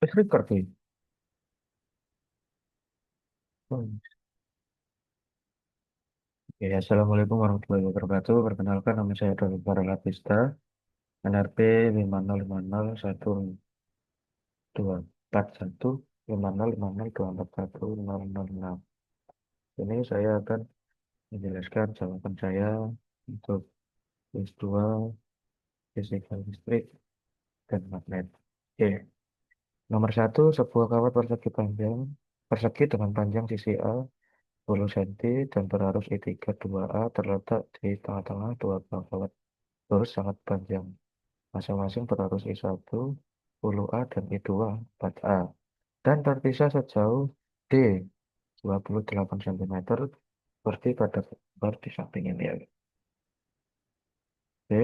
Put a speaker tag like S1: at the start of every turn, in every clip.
S1: Wis record iki. Hmm. Ya, Assalamualaikum warahmatullahi wabarakatuh. Perkenalkan nama saya Doni Paralatista, NRP 50501241 5050241006. Ini saya akan menjelaskan jawaban saya untuk quiz 2 fisika listrik dan magnet. Oke, nomor satu, sebuah kawat persegi dengan panjang sisi A 10 cm dan berarus I3 2A terletak di tengah-tengah dua kawat lurus sangat panjang. Masing-masing berarus I1 10A dan I2 4A. Dan terpisah sejauh D 28 cm seperti pada gambar di samping ini ya. Oke,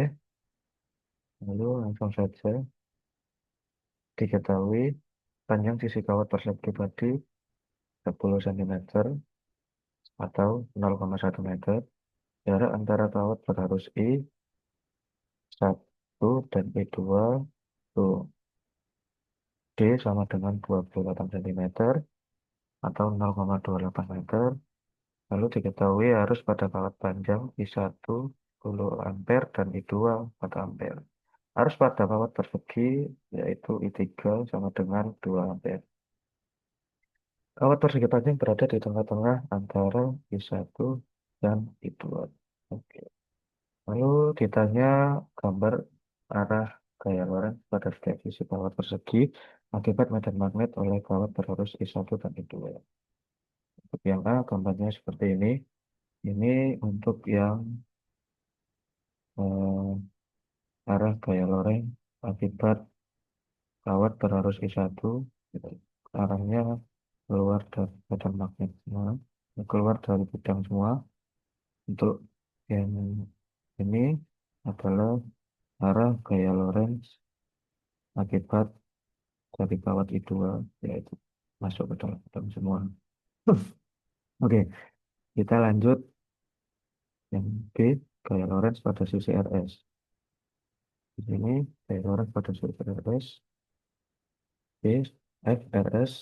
S1: lalu langsung saja diketahui panjang sisi kawat persegi tadi 10 cm atau 0,1 meter. Jarak antara kawat berarus I1 dan I2 tuh D sama dengan 28 cm atau 0,28 meter. Lalu diketahui arus pada kawat panjang I1 10 ampere dan I2 4 ampere. Arus pada kawat persegi yaitu I3 sama dengan 2 ampere. Kawat persegi panjang berada di tengah-tengah antara I1 dan I2. Oke. Lalu ditanya gambar arah gaya Lorentz pada setiap sisi kawat persegi akibat medan magnet oleh kawat berarus I1 dan I2. Untuk yang A, gambarnya seperti ini. Ini untuk yang arah gaya Lorentz akibat kawat berarus I1, gitu. Arahnya keluar dari medan magnet semua, keluar dari bidang semua. Untuk yang ini adalah arah gaya Lorentz akibat dari kawat I2, yaitu masuk ke dalam bidang semua. Oke, kita lanjut yang B, gaya Lorentz pada sisi RS. Di sini gaya Lorentz pada sisi RS. B, FRS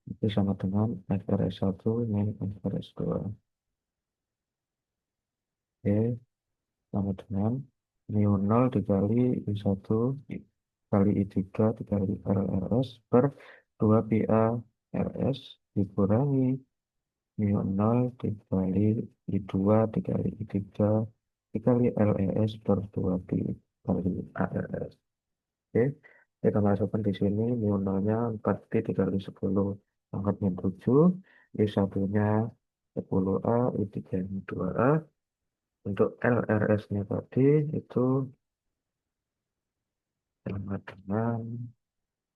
S1: itu sama dengan FRS1 min FRS2. B sama dengan mu 0 dikali I1 kali I3 dikali RRS per 2 PA RS dikurangi mu 0 dikali I2 dikali I3 dikali LES per 2 P kali ARS. Oke, kita masukkan di sini mu 0-nya 4P dikali 10 pangkat min 7, I1-nya 10A, I3-nya 2A. Untuk LRS-nya tadi itu sama dengan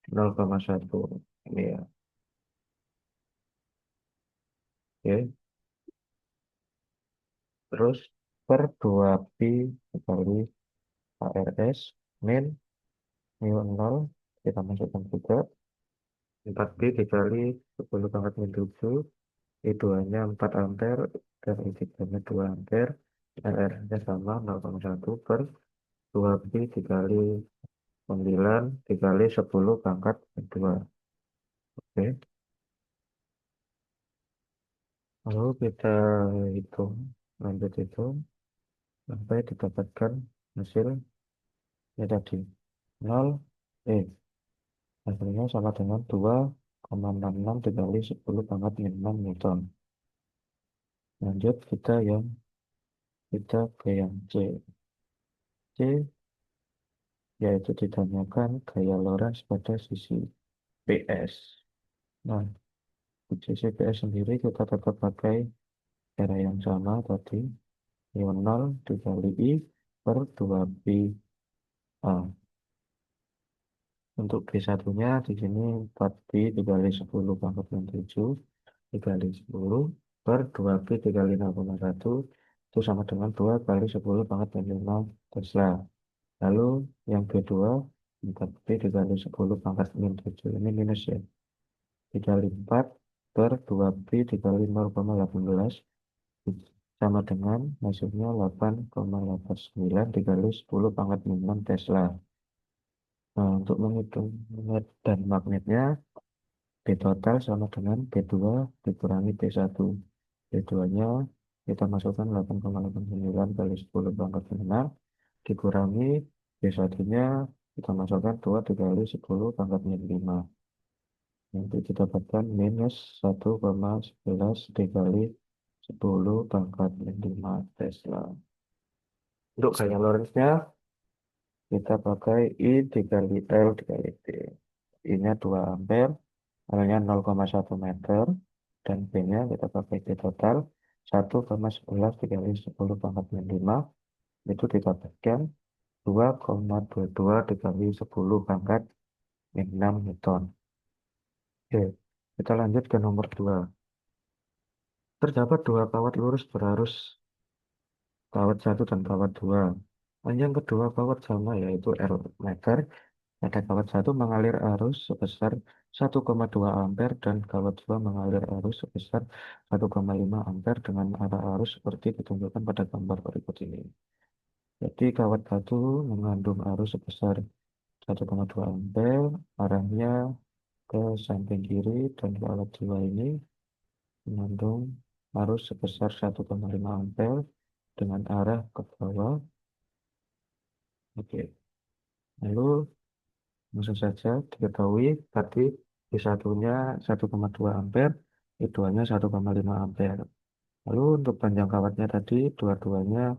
S1: 0,1. Ini ya. Oke, terus per 2Pi dikali ARS min mu 0 kita masukkan juga 4Pi dikali 10 pangkat min 7, I2-nya 4 ampere dan I3-nya 2 ampere. LR-nya sama 0,1 per 2Pi dikali 9 dikali 10 pangkat min 2. Oke, lalu kita hitung, lanjut hitung sampai didapatkan hasilnya tadi 0, hasilnya sama dengan 2,66 dikali 10 pangkat min 6 Newton. Lanjut kita ke yang C. C yaitu ditanyakan gaya Lorentz pada sisi PS. Nah, di sisi PS sendiri kita tetap pakai cara yang sama tadi, mu 0 dikali I per 2pi A. Untuk B1-nya di sini 4pi dikali 10 pangkat min 7 dikali 10 per 2pi dikali 0,1 itu sama dengan 2 kali 10 pangkat min 5 Tesla. Lalu yang kedua 4pi dikali 10 pangkat min 7 ini minus ya. Dikali 4 per 2pi dikali 0,18 sama dengan hasilnya 8,89 dikali 10 pangkat min 6 Tesla. Nah, untuk menghitung medan magnetnya, B total sama dengan B2 dikurangi B1. B2-nya kita masukkan 8,89 kali 10 pangkat 6 dikurangi B1-nya kita masukkan 2 dikali 10 pangkat 5. Nanti kita dapatkan minus 1,11 dikali 10 pangkat 5 Tesla. Untuk gaya Lorentz-nya kita pakai I dikali L dikali T. I-nya 2 ampere, L-nya 0,1 meter, dan B-nya kita pakai B total 1,11 dikali 10 pangkat 5 itu didapatkan 2,22 dikali 10 pangkat 6 Newton. Oke, kita lanjut ke nomor 2. Terdapat dua kawat lurus berarus kawat 1 dan kawat 2. Panjang kedua kawat sama yaitu R meter. Pada kawat 1 mengalir arus sebesar 1,2 ampere dan kawat 2 mengalir arus sebesar 1,5 ampere dengan arah arus seperti ditunjukkan pada gambar berikut ini. Jadi kawat 1 mengandung arus sebesar 1,2 ampere, arahnya ke samping kiri, dan kawat 2 ini mengandung arus sebesar 1,5 ampere dengan arah ke bawah. Oke, lalu langsung saja diketahui tadi I1-nya 1,2 ampere, I2-nya 1,5 ampere. Lalu untuk panjang kawatnya tadi dua-duanya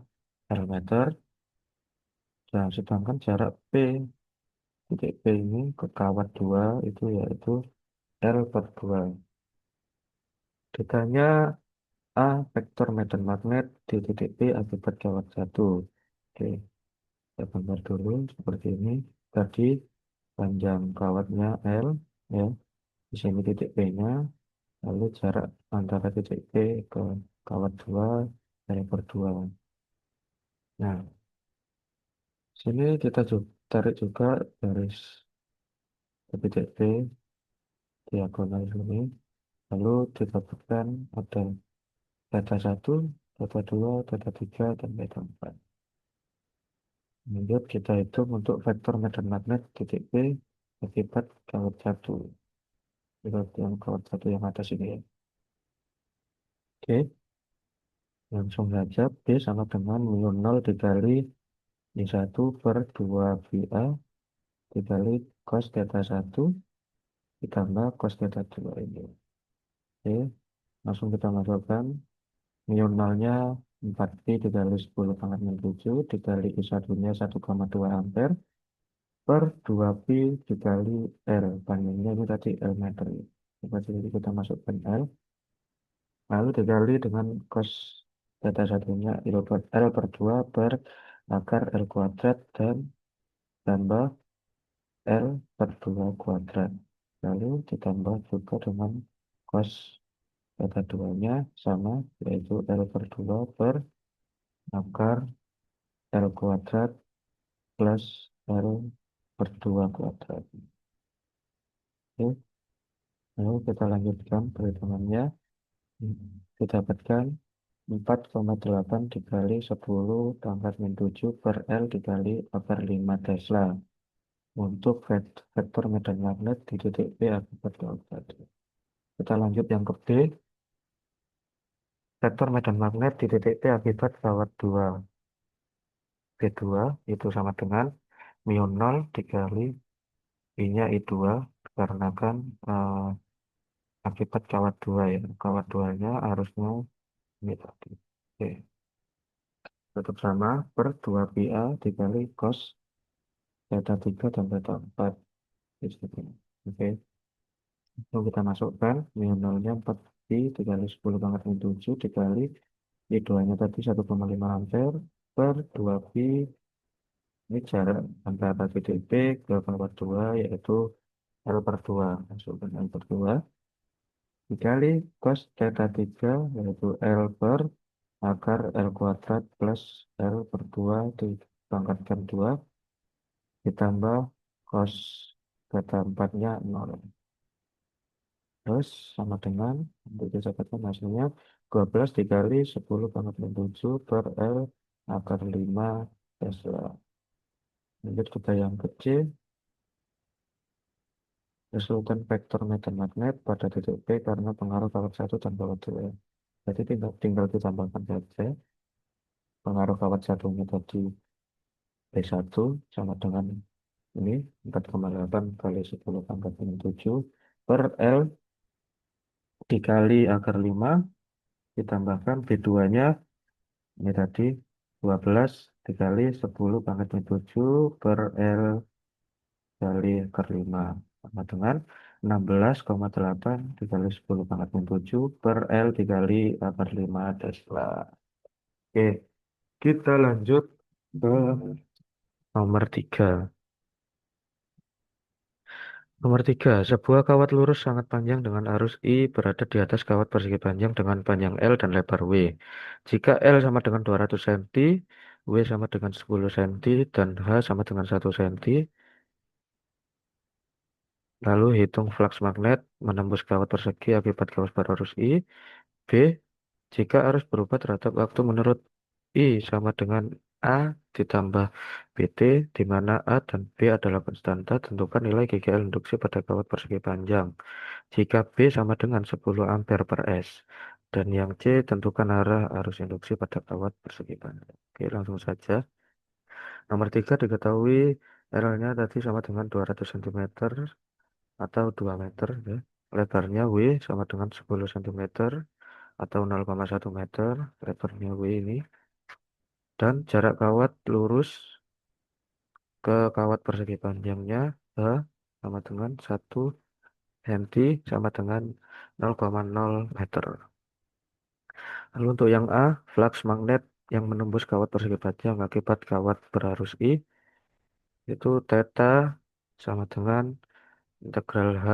S1: L meter, dan sedangkan jarak P titik P ini ke kawat 2 itu yaitu L per 2. Ditanya A vektor medan magnet di titik P akibat kawat 1. Oke, kita gambar dulu seperti ini. Tadi panjang kawatnya L, ya. Di sini titik P-nya, lalu jarak antara titik P ke kawat 2 L per 2. Nah, sini kita tarik juga garis ke titik P diagonal ini. Lalu didapatkan ada data 1, data 2, data 3, dan data 4. Lanjut kita hitung untuk vektor medan magnet titik P akibat kawat 1. Lihat yang kawat 1 yang atas ini ya. Oke, langsung saja P sama dengan mu 0 dikali I1 per 2 VA dikali cos theta 1 ditambah cos theta 2 ini. Oke, langsung kita masukkan mu 0-nya 4Pi dikali 10 pangkat 7 dikali I1-nya 1,2 ampere per 2Pi dikali L. Panjangnya ini tadi L meter. Seperti ini kita masukkan L. Lalu dikali dengan cos theta satunya L per 2 per akar L kuadrat dan tambah L per 2 kuadrat. Lalu ditambah juga dengan cos theta 2-nya sama, yaitu L per 2 per akar L kuadrat plus L per 2 kuadrat. Oke, lalu kita lanjutkan perhitungannya. Kita dapatkan 4,8 dikali 10 pangkat min 7 per L dikali akar 5 Tesla untuk vektor medan magnet di titik P akibat kawat 1. Kita lanjut yang ke B. Vektor medan magnet di titik P akibat kawat 2. B2 itu sama dengan mu 0 dikali I-nya I2 karena kan akibat kawat 2 ya. Kawat 2-nya arusnya ini tadi. Oke. Tetap sama per 2 PA dikali cos theta 3 dan theta 4. Oke, lalu kita masukkan minimalnya 4 pi dikali 10 pangkat min 7 dikali I2-nya tadi 1,5 ampere per 2 pi, ini jarak antara titik P ke kawat 2 yaitu L per 2. Masukkan L per 2 dikali cos theta 3 yaitu L per akar L kuadrat plus L per 2 dipangkatkan 2 ditambah cos theta 4-nya 0. Terus sama dengan untuk didapatkan hasilnya 12 dikali 10 pangkat min 7 per L akar 5 Tesla. Lanjut kita yang kecil. Resultan vektor medan magnet pada titik P karena pengaruh kawat satu dan kawat dua. Jadi tinggal ditambahkan saja pengaruh kawat satunya tadi B1 sama dengan ini 4,8 kali 10 pangkat dengan 7 per L dikali akar 5 ditambahkan B2-nya ini tadi 12 dikali 10 pangkat dengan 7 per L kali akar 5 sama dengan 16,8 dikali 10 pangkat dengan 7 per L dikali akar 5 Tesla. Oke, kita lanjut ke nomor 3. Nomor 3, sebuah kawat lurus sangat panjang dengan arus I berada di atas kawat persegi panjang dengan panjang L dan lebar W. Jika L sama dengan 200 cm, W sama dengan 10 cm, dan H sama dengan 1 cm, lalu hitung flux magnet menembus kawat persegi akibat kawat berarus I. B, jika arus berubah terhadap waktu menurut I sama dengan A ditambah BT, di mana A dan B adalah konstanta, tentukan nilai GGL induksi pada kawat persegi panjang. Jika B sama dengan 10 ampere per S. Dan yang C, tentukan arah arus induksi pada kawat persegi panjang. Oke, langsung saja. Nomor 3 diketahui R-nya tadi sama dengan 200 cm atau 2 meter. Ya. Lebarnya W sama dengan 10 cm atau 0,1 meter. Lebarnya W ini. Dan jarak kawat lurus ke kawat persegi panjangnya H sama dengan 1 cm sama dengan 0,0 meter. Lalu untuk yang A, flux magnet yang menembus kawat persegi panjang akibat kawat berarus I itu theta sama dengan integral H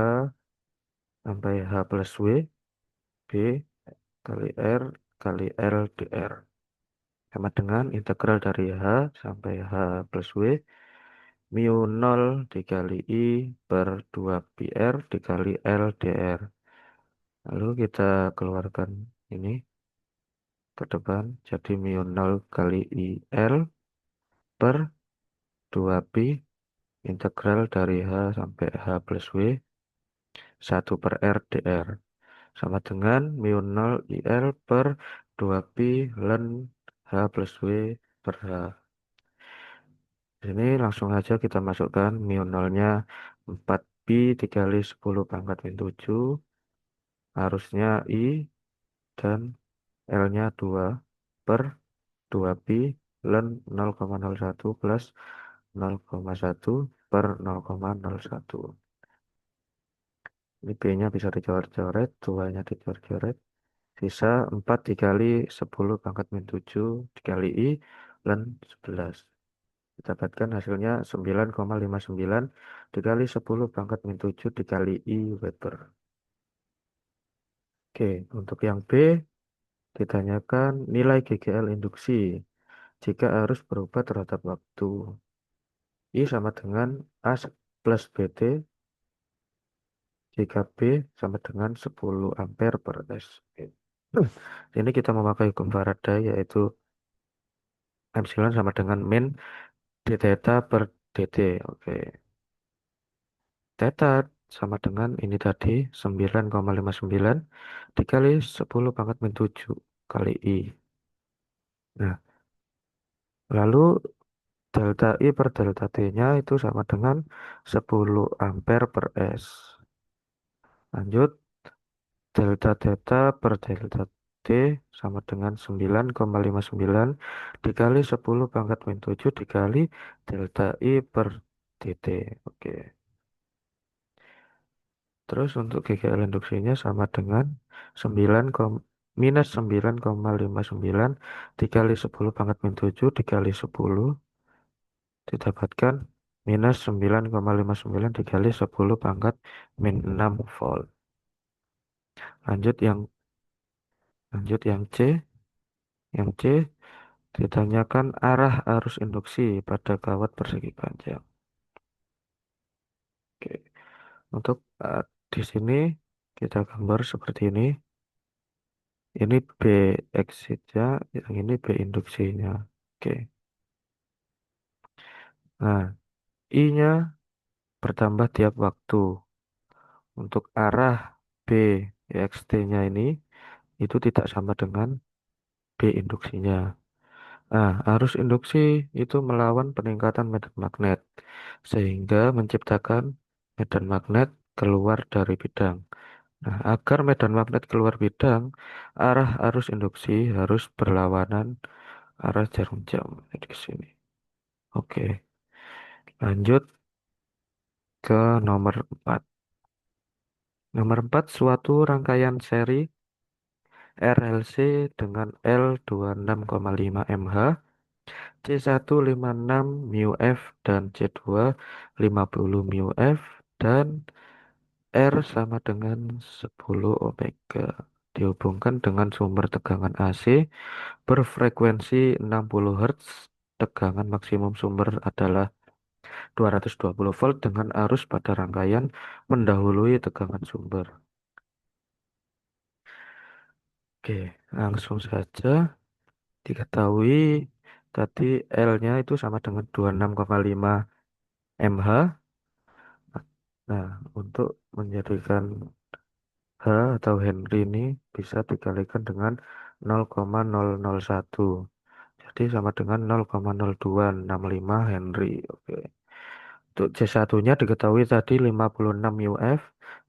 S1: sampai H plus W B kali R kali L dr sama dengan integral dari H sampai H plus W mu 0 dikali I per 2 pi R dikali L dr. Lalu kita keluarkan ini ke depan jadi mu 0 kali I L per 2pi integral dari H sampai H plus W 1 per R dr sama dengan mu 0 IL per 2pi ln H plus W per H. Ini langsung aja kita masukkan mu 0-nya 4pi dikali 10 pangkat min 7, arusnya I dan L-nya 2 per 2pi ln 0,01 plus 0,1 per 0,01. Ini B-nya bisa dicoret-coret, 2-nya dicoret-coret. Sisa 4 dikali 10 pangkat min 7 dikali I ln 11. Kita dapatkan hasilnya 9,59 dikali 10 pangkat min 7 dikali I Weber. Oke, untuk yang B ditanyakan nilai GGL induksi jika arus berubah terhadap waktu. I sama dengan A plus BT jika B sama dengan 10 ampere per S. Oke. Ini kita memakai hukum Faraday yaitu epsilon sama dengan min d theta per dt. Oke. Theta sama dengan ini tadi 9,59 dikali 10 pangkat min 7 kali I. Nah, lalu delta I per delta T-nya itu sama dengan 10 ampere per S. Lanjut, delta theta per delta T sama dengan 9,59 dikali 10 pangkat min 7 dikali delta I per dt. Oke. Terus untuk GGL induksinya sama dengan 9, minus 9,59 dikali 10 pangkat min 7 dikali 10 didapatkan minus 9,59 dikali 10 pangkat min 6 volt. Lanjut yang C. Yang C ditanyakan arah arus induksi pada kawat persegi panjang. Oke. Untuk di sini kita gambar seperti ini. Ini B exitnya, yang ini B induksinya. Oke. Nah, I-nya bertambah tiap waktu. untuk arah B EXT-nya ini itu tidak sama dengan B induksinya. Nah, arus induksi itu melawan peningkatan medan magnet sehingga menciptakan medan magnet keluar dari bidang. Nah, agar medan magnet keluar bidang, arah arus induksi harus berlawanan arah jarum jam. Jadi ke sini. Oke, lanjut ke nomor 4. Nomor 4, suatu rangkaian seri RLC dengan L 26,5 mH, C1 56 μF dan C2 50 μF dan R sama dengan 10 omega. Dihubungkan dengan sumber tegangan AC berfrekuensi 60 Hz. Tegangan maksimum sumber adalah 220 volt dengan arus pada rangkaian mendahului tegangan sumber. Oke, langsung saja diketahui tadi L-nya itu sama dengan 26,5 mH. Nah, untuk menjadikan H atau Henry ini bisa dikalikan dengan 0,001. Jadi sama dengan 0,0265 Henry. Oke. Untuk C1-nya diketahui tadi 56 μF,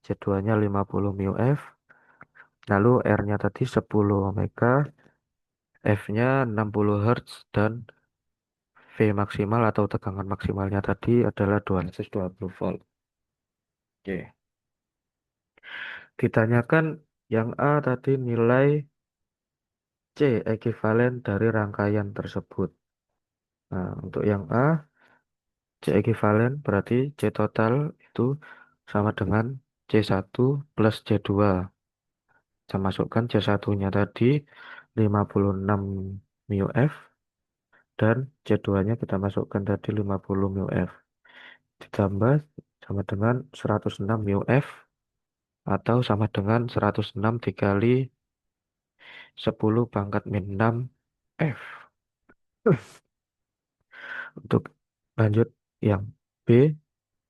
S1: C2-nya 50 μF, lalu R-nya tadi 10 ohmega, F-nya 60 Hz dan V maksimal atau tegangan maksimalnya tadi adalah 220 volt. Oke. Ditanyakan yang A tadi nilai C ekuivalen dari rangkaian tersebut. Nah, untuk yang A, C ekuivalen berarti C total itu sama dengan C1 plus C2. Saya masukkan C1-nya tadi 56 μF dan C2-nya kita masukkan tadi 50 μF. Ditambah sama dengan 106 μF atau sama dengan 106 dikali 10 pangkat min 6 F. Untuk lanjut yang B,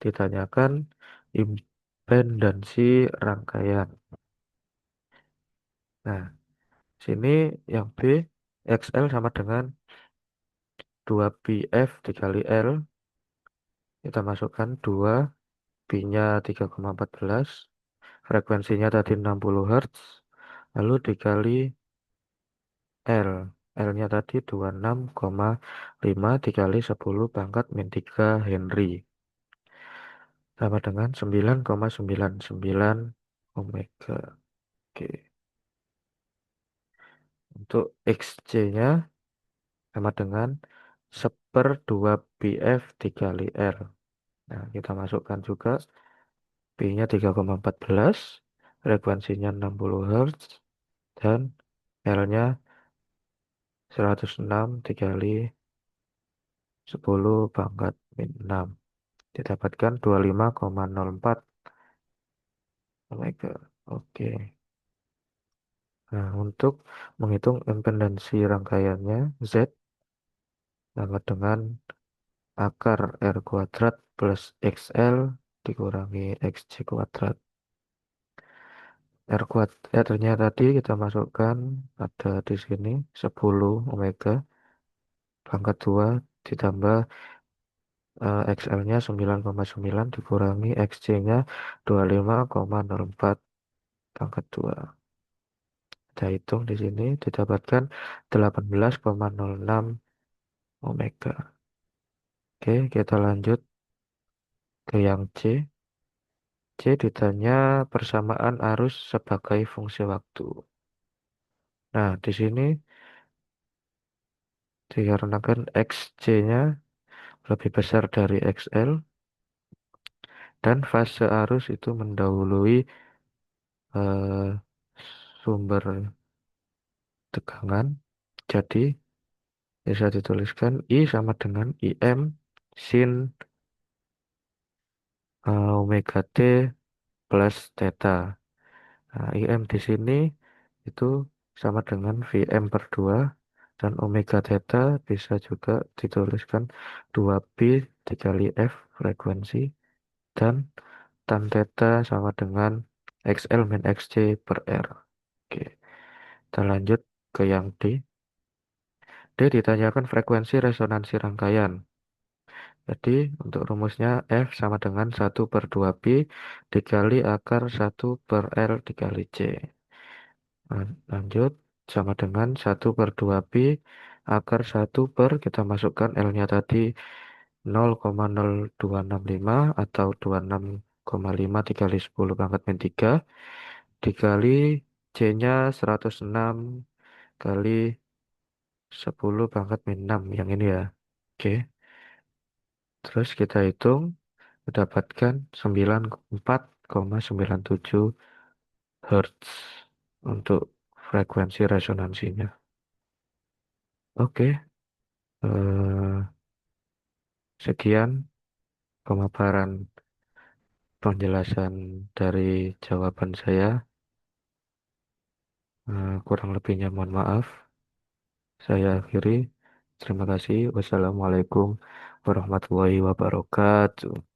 S1: ditanyakan impedansi rangkaian. Nah, sini yang B, XL sama dengan 2πf dikali L. Kita masukkan 2, B-nya 3,14, frekuensinya tadi 60 Hz, lalu dikali L. L-nya tadi 26,5 dikali 10 pangkat min 3 Henry. Sama dengan 9,99 omega. Oke. Untuk XC-nya sama dengan 1/2 πf dikali R. Nah, kita masukkan juga B-nya 3,14, frekuensinya 60 Hz, dan L-nya 106 dikali 10 pangkat min 6. Didapatkan 25,04 omega. Oke. Nah, untuk menghitung impedansi rangkaiannya, Z sama dengan akar R kuadrat plus XL dikurangi XC kuadrat. R-nya tadi kita masukkan ada di sini 10 omega pangkat 2 ditambah XL-nya 9,9 dikurangi XC-nya 25,04 pangkat 2. Kita hitung di sini didapatkan 18,06 omega. Oke, kita lanjut ke yang C. C ditanya persamaan arus sebagai fungsi waktu. Nah, di sini dikarenakan XC-nya lebih besar dari XL dan fase arus itu mendahului eh, sumber tegangan. Jadi bisa dituliskan I sama dengan IM sin omega T plus theta. Nah, IM di sini itu sama dengan Vm per 2 dan omega theta bisa juga dituliskan 2 pi dikali F frekuensi dan tan theta sama dengan XL min XC per R. Oke, kita lanjut ke yang D. D ditanyakan frekuensi resonansi rangkaian. Jadi untuk rumusnya F sama dengan 1/2 pi dikali akar 1/L dikali C. Lanjut, sama dengan 1/2 pi akar 1 kita masukkan L-nya tadi 0,0265 atau 26,5 dikali 10 pangkat min 3 dikali C-nya 106 kali 10 pangkat min 6 yang ini ya. Oke, terus kita hitung mendapatkan 94,97 Hz untuk frekuensi resonansinya. Oke, sekian pemaparan penjelasan dari jawaban saya. Kurang lebihnya mohon maaf. Saya akhiri. Terima kasih. Wassalamualaikum warahmatullahi wabarakatuh.